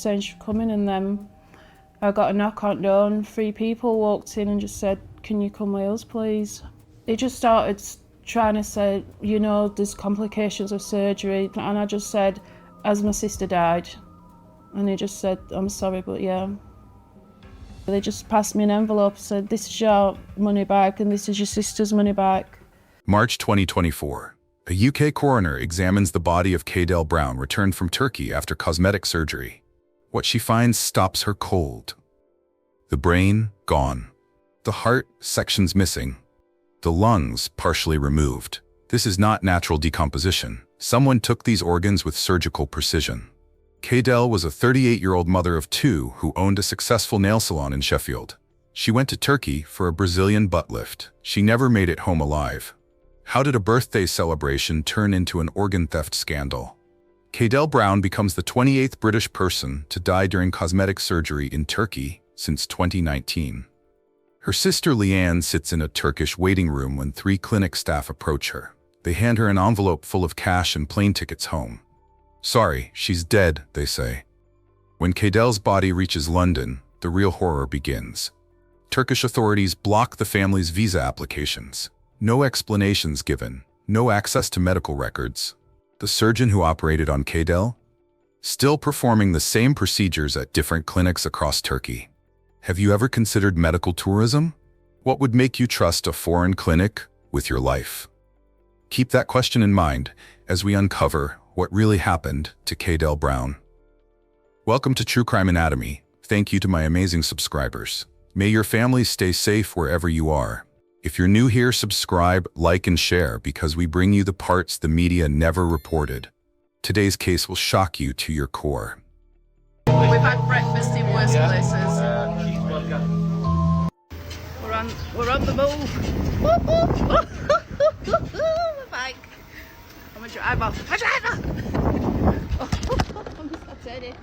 saying she's coming, and then I got a knock on the door and 3 people walked in and just said, "Can you come with us, please?" They just started trying to say, you know, there's complications of surgery, and I just said, "Has my sister died?" And he just said, "I'm sorry, but yeah." They just passed me an envelope and said, "This is your money back and this is your sister's money back." March 2024. A UK coroner examines the body of Kadell Brown returned from Turkey after cosmetic surgery. What she finds stops her cold. The brain, gone. The heart, sections missing. The lungs, partially removed. This is not natural decomposition. Someone took these organs with surgical precision. Kadell was a 38-year-old mother of 2 who owned a successful nail salon in Sheffield. She went to Turkey for a Brazilian butt lift. She never made it home alive. How did a birthday celebration turn into an organ theft scandal? Kadell Brown becomes the 28th British person to die during cosmetic surgery in Turkey since 2019. Her sister Leanne sits in a Turkish waiting room when 3 clinic staff approach her. They hand her an envelope full of cash and plane tickets home. "Sorry, she's dead," they say. When Kadell's body reaches London, the real horror begins. Turkish authorities block the family's visa applications. No explanations given, no access to medical records. The surgeon who operated on Kadell? Still performing the same procedures at different clinics across Turkey. Have you ever considered medical tourism? What would make you trust a foreign clinic with your life? Keep that question in mind as we uncover what really happened to Kadell Brown. Welcome to True Crime Anatomy. Thank you to my amazing subscribers. May your families stay safe wherever you are. If you're new here, subscribe, like, and share because we bring you the parts the media never reported. Today's case will shock you to your core. We've had breakfast in worse places. We're on the move. We're back. I'm a driver. I'm just turning.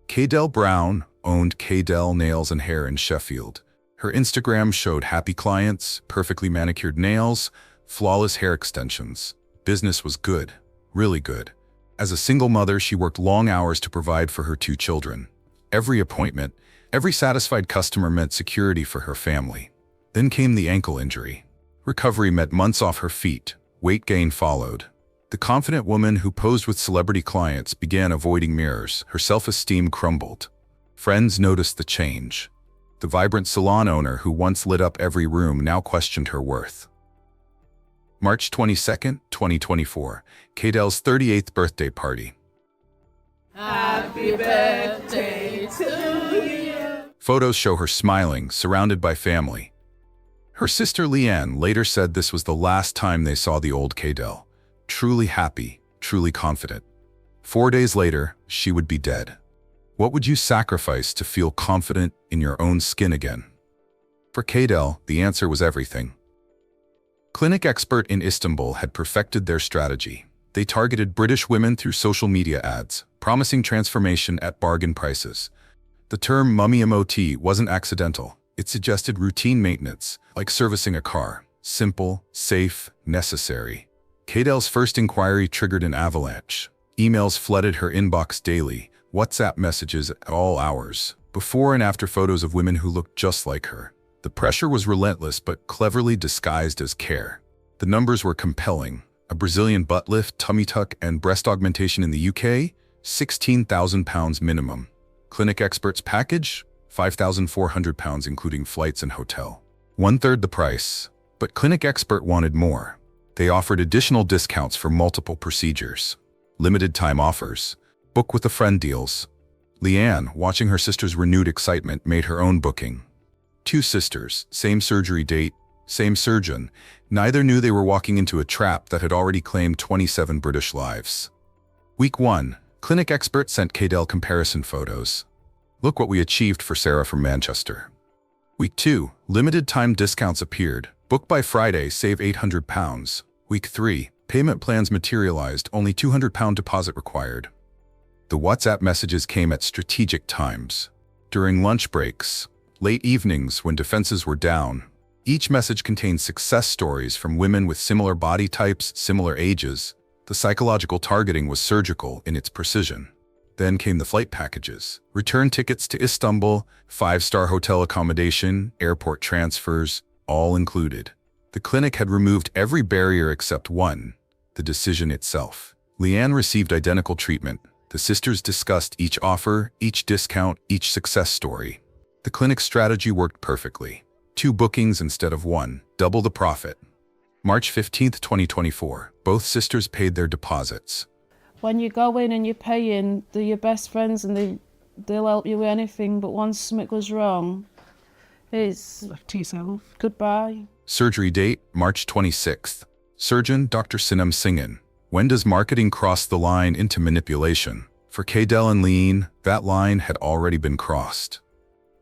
Kadell Brown owned Kadell Nails and Hair in Sheffield. Her Instagram showed happy clients, perfectly manicured nails, flawless hair extensions. Business was good, really good. As a single mother, she worked long hours to provide for her 2 children. Every appointment, every satisfied customer meant security for her family. Then came the ankle injury. Recovery meant months off her feet. Weight gain followed. The confident woman who posed with celebrity clients began avoiding mirrors. Her self-esteem crumbled. Friends noticed the change. The vibrant salon owner who once lit up every room now questioned her worth. March 22, 2024, Kadell's 38th birthday party. Happy birthday to you. Photos show her smiling, surrounded by family. Her sister Leanne later said this was the last time they saw the old Kadell. Truly happy, truly confident. 4 days later, she would be dead. What would you sacrifice to feel confident in your own skin again? For Kadell, the answer was everything. Clinic expert in Istanbul had perfected their strategy. They targeted British women through social media ads, promising transformation at bargain prices. The term mummy MOT wasn't accidental. It suggested routine maintenance, like servicing a car. Simple, safe, necessary. Kadell's first inquiry triggered an avalanche. Emails flooded her inbox daily, WhatsApp messages at all hours, before and after photos of women who looked just like her. The pressure was relentless but cleverly disguised as care. The numbers were compelling. A Brazilian butt lift, tummy tuck, and breast augmentation in the UK, £16,000 minimum. Clinic experts package, £5,400 including flights and hotel. 1/3 the price. But clinic expert wanted more. They offered additional discounts for multiple procedures. Limited time offers. Book with a friend deals. Leanne, watching her sister's renewed excitement, made her own booking. 2 sisters, same surgery date, same surgeon. Neither knew they were walking into a trap that had already claimed 27 British lives. Week 1, clinic expert sent Kadell comparison photos. Look what we achieved for Sarah from Manchester. Week 2, limited time discounts appeared. Book by Friday, save £800. Week 3, payment plans materialized, only £200 deposit required. The WhatsApp messages came at strategic times. During lunch breaks, late evenings when defenses were down, Each message contained success stories from women with similar body types, similar ages. The psychological targeting was surgical in its precision. Then came the flight packages. Return tickets to Istanbul, 5-star hotel accommodation, airport transfers, all included. The clinic had removed every barrier except one, the decision itself. Leanne received identical treatment. The sisters discussed each offer, each discount, each success story. The clinic's strategy worked perfectly. 2 bookings instead of 1, double the profit. March 15, 2024, both sisters paid their deposits. When you go in and you're paying, they're your best friends and they'll help you with anything, but once something goes wrong, it's Left to yourself. goodbye. Surgery date, March 26th. Surgeon, Dr. Sensationalize. When does marketing cross the line into manipulation? For Kadell and Leanne, that line had already been crossed.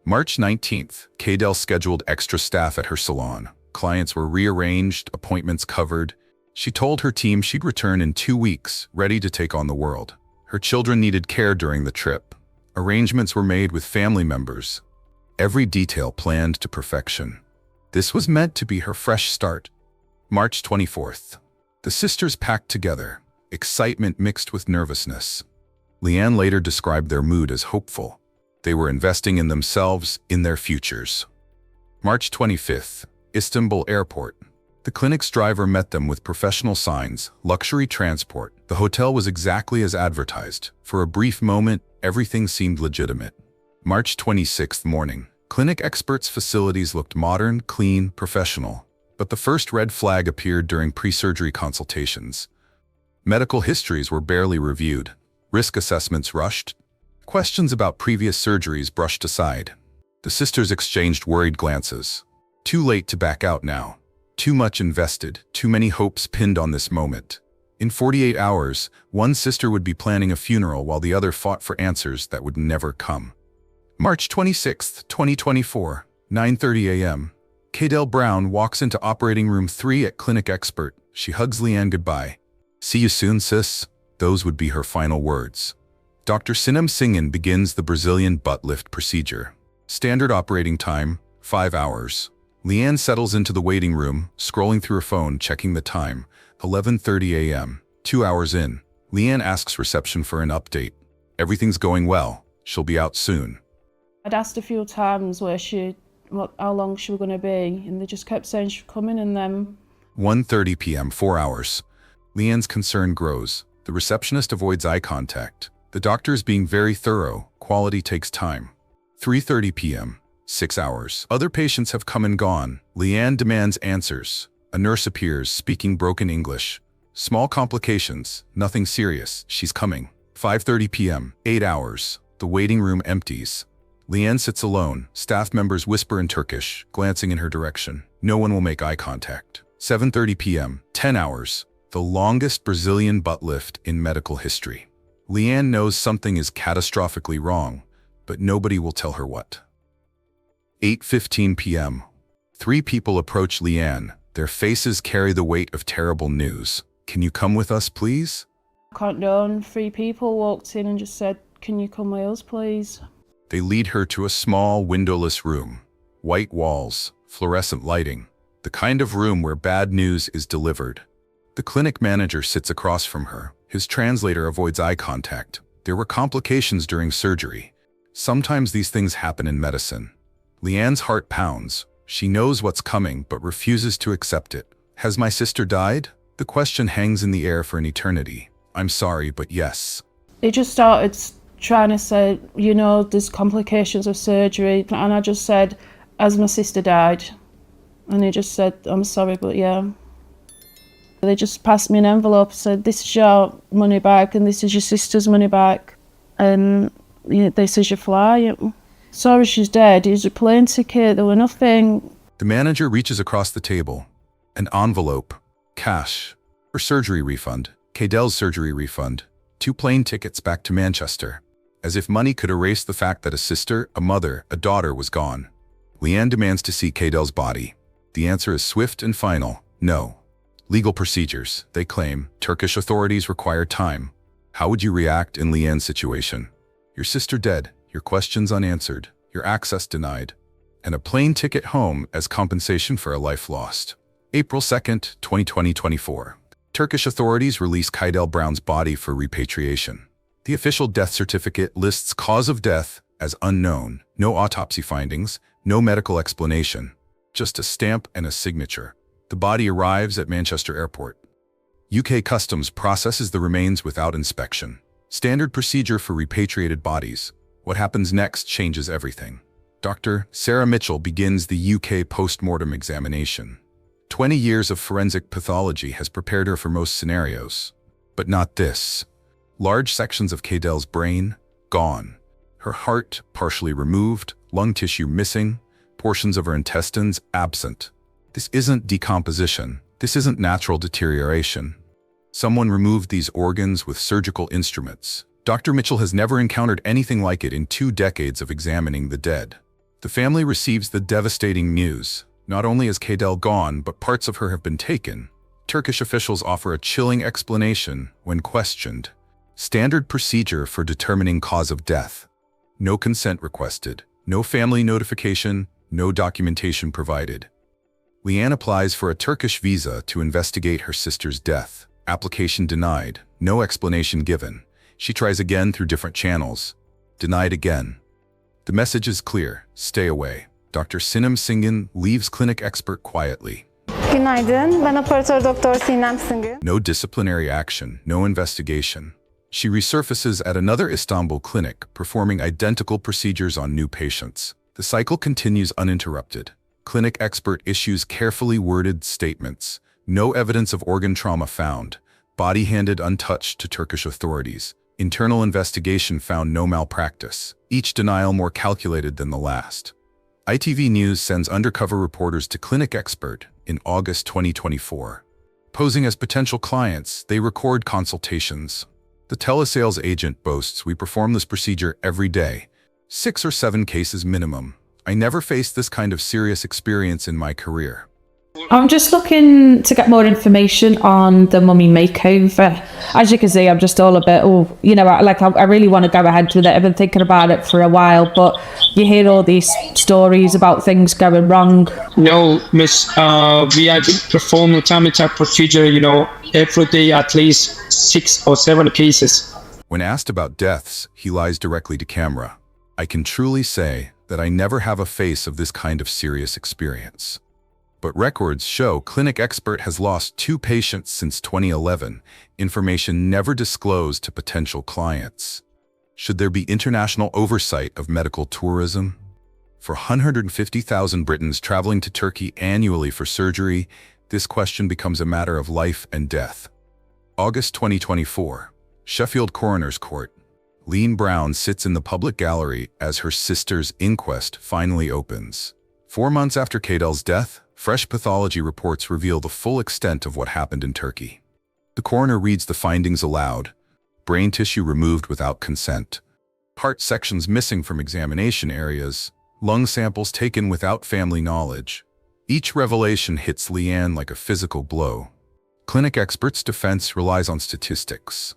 March 19th, Kadell scheduled extra staff at her salon. Clients were rearranged, appointments covered. She told her team she'd return in 2 weeks, ready to take on the world. Her children needed care during the trip. Arrangements were made with family members. Every detail planned to perfection. This was meant to be her fresh start. March 24th. The sisters packed together, excitement mixed with nervousness. Leanne later described their mood as hopeful. They were investing in themselves, in their futures. March 25th, Istanbul Airport. The clinic's driver met them with professional signs, luxury transport. The hotel was exactly as advertised. For a brief moment, everything seemed legitimate. March 26th morning. Clinic experts' facilities looked modern, clean, professional. But the first red flag appeared during pre-surgery consultations. Medical histories were barely reviewed. Risk assessments rushed. Questions about previous surgeries brushed aside. The sisters exchanged worried glances. Too late to back out now. Too much invested, too many hopes pinned on this moment. In 48 hours, one sister would be planning a funeral while the other fought for answers that would never come. March 26, 2024, 9:30 a.m. Kadell Brown walks into operating room 3 at Clinic Expert. She hugs Leanne goodbye. "See you soon, sis." Those would be her final words. Dr. Sensationalize begins the Brazilian butt lift procedure. Standard operating time, 5 hours. Leanne settles into the waiting room, scrolling through her phone, checking the time. 11:30 a.m. 2 hours in. Leanne asks reception for an update. Everything's going well. She'll be out soon. I'd asked a few times how long she was going to be, and they just kept saying she's coming, and then 1:30 p.m. 4 hours. Leanne's concern grows. The receptionist avoids eye contact. The doctor is being very thorough. Quality takes time. 3:30 p.m. 6 hours. Other patients have come and gone. Leanne demands answers. A nurse appears, speaking broken English. Small complications, nothing serious. She's coming. 5:30 p.m. 8 hours. The waiting room empties. Leanne sits alone. Staff members whisper in Turkish, glancing in her direction. No one will make eye contact. 7:30 p.m. 10 hours. The longest Brazilian butt lift in medical history. Leanne knows something is catastrophically wrong, but nobody will tell her what. 8:15 p.m. 3 people approach Leanne. Their faces carry the weight of terrible news. "Can you come with us, please?" condone 3 people walked in and just said, "Can you come with us, please?" They lead her to a small, windowless room. White walls, fluorescent lighting. The kind of room where bad news is delivered. The clinic manager sits across from her. His translator avoids eye contact. There were complications during surgery. Sometimes these things happen in medicine. Leanne's heart pounds. She knows what's coming, but refuses to accept it. Has my sister died? The question hangs in the air for an eternity. I'm sorry, but yes. He just started trying to say, there's complications of surgery, and I just said, "Has my sister died?" And he just said, "I'm sorry, but yeah." They just passed me an envelope, said, "This is your money back, and this is your sister's money back, and this is your flight." Sorry she's dead. Here's a plane ticket. There were nothing. The manager reaches across the table. An envelope. Cash. Her surgery refund. Kadell's surgery refund. 2 plane tickets back to Manchester. As if money could erase the fact that a sister, a mother, a daughter was gone. Leanne demands to see Kadell's body. The answer is swift and final. No. Legal procedures, they claim. Turkish authorities require time. How would you react in Leanne's situation? Your sister dead, your questions unanswered, your access denied. and a plane ticket home as compensation for a life lost. April 2nd, 2024. Turkish authorities release Kadell Brown's body for repatriation. The official death certificate lists cause of death as unknown, no autopsy findings, no medical explanation, just a stamp and a signature. The body arrives at Manchester Airport. UK Customs processes the remains without inspection. Standard procedure for repatriated bodies. What happens next changes everything. Dr. Sarah Mitchell begins the UK post-mortem examination. 20 years of forensic pathology has prepared her for most scenarios. But not this. Large sections of Kadell's brain, gone. Her heart, partially removed, lung tissue missing, portions of her intestines absent. This isn't decomposition. This isn't natural deterioration. Someone removed these organs with surgical instruments. Dr. Mitchell has never encountered anything like it in 2 decades of examining the dead. The family receives the devastating news. Not only is Kadell gone, but parts of her have been taken. Turkish officials offer a chilling explanation when questioned. Standard procedure for determining cause of death. No consent requested. No family notification. No documentation provided. Leanne applies for a Turkish visa to investigate her sister's death. Application denied. No explanation given. She tries again through different channels. Denied again. The message is clear. Stay away. Dr. Sinem Singhan leaves clinic expert quietly. Günaydın, ben operatör doktor Sinem Singhan. No disciplinary action, no investigation. She resurfaces at another Istanbul clinic, performing identical procedures on new patients. The cycle continues uninterrupted. Clinic expert issues carefully worded statements. No evidence of organ trauma found. Body handed untouched to Turkish authorities. Internal investigation found no malpractice. Each denial more calculated than the last. ITV News sends undercover reporters to clinic expert in August 2024. Posing as potential clients, they record consultations. The telesales agent boasts, "We perform this procedure every day. 6 or 7 cases minimum. I never faced this kind of serious experience in my career." I'm just looking to get more information on the mummy makeover. As you can see, I'm just all a bit, I really want to go ahead with it. I've been thinking about it for a while, but you hear all these stories about things going wrong. No, Miss, we have performed a tummy tuck procedure, every day at least 6 or 7 cases. When asked about deaths, he lies directly to camera. "I can truly say that I never have a face of this kind of serious experience." But records show clinic expert has lost 2 patients since 2011, information never disclosed to potential clients. Should there be international oversight of medical tourism? For 150,000 Britons traveling to Turkey annually for surgery, this question becomes a matter of life and death. August 2024, Sheffield Coroner's Court. Leanne Brown sits in the public gallery as her sister's inquest finally opens. 4 months after Kadell's death, fresh pathology reports reveal the full extent of what happened in Turkey. The coroner reads the findings aloud. Brain tissue removed without consent. Heart sections missing from examination areas. Lung samples taken without family knowledge. Each revelation hits Leanne like a physical blow. Clinic experts' defense relies on statistics.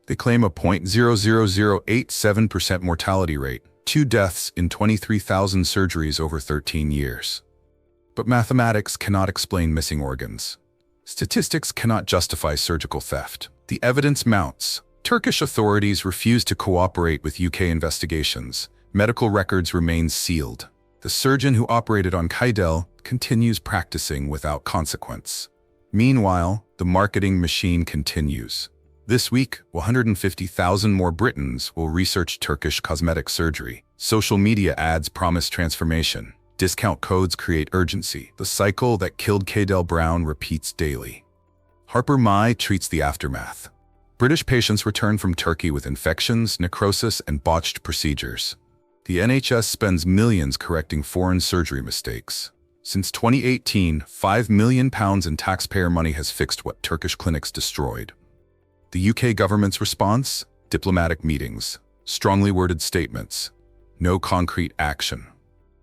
They claim a 0.00087% mortality rate, 2 deaths in 23,000 surgeries over 13 years. But mathematics cannot explain missing organs. Statistics cannot justify surgical theft. The evidence mounts. Turkish authorities refuse to cooperate with UK investigations. Medical records remain sealed. The surgeon who operated on Kadell continues practicing without consequence. Meanwhile, the marketing machine continues. This week, 150,000 more Britons will research Turkish cosmetic surgery. Social media ads promise transformation. Discount codes create urgency. The cycle that killed Kadell Brown repeats daily. Harper Mai treats the aftermath. British patients return from Turkey with infections, necrosis, and botched procedures. The NHS spends millions correcting foreign surgery mistakes. Since 2018, £5 million in taxpayer money has fixed what Turkish clinics destroyed. The UK government's response? Diplomatic meetings, strongly worded statements, no concrete action.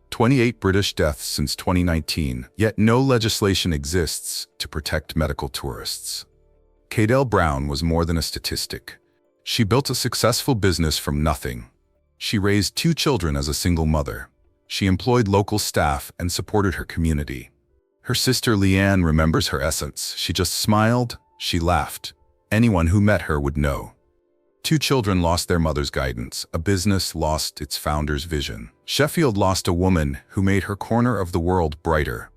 28 British deaths since 2019, yet no legislation exists to protect medical tourists. Kadell Brown was more than a statistic. She built a successful business from nothing. She raised 2 children as a single mother. She employed local staff and supported her community. Her sister Leanne remembers her essence. She just smiled, she laughed. Anyone who met her would know. 2 children lost their mother's guidance. A business lost its founder's vision. Sheffield lost a woman who made her corner of the world brighter.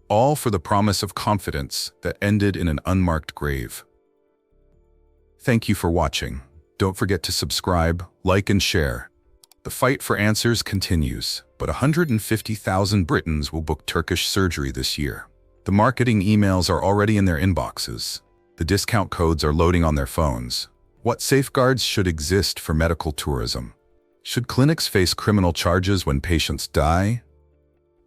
All for the promise of confidence that ended in an unmarked grave. Thank you for watching. Don't forget to subscribe, like and share. The fight for answers continues, but 150,000 Britons will book Turkish surgery this year. The marketing emails are already in their inboxes. The discount codes are loading on their phones. What safeguards should exist for medical tourism? Should clinics face criminal charges when patients die?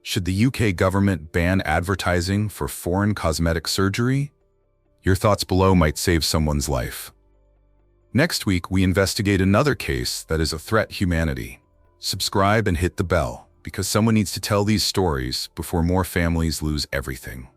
Should the UK government ban advertising for foreign cosmetic surgery? Your thoughts below might save someone's life. Next week, we investigate another case that is a threat to humanity. Subscribe and hit the bell, because someone needs to tell these stories before more families lose everything.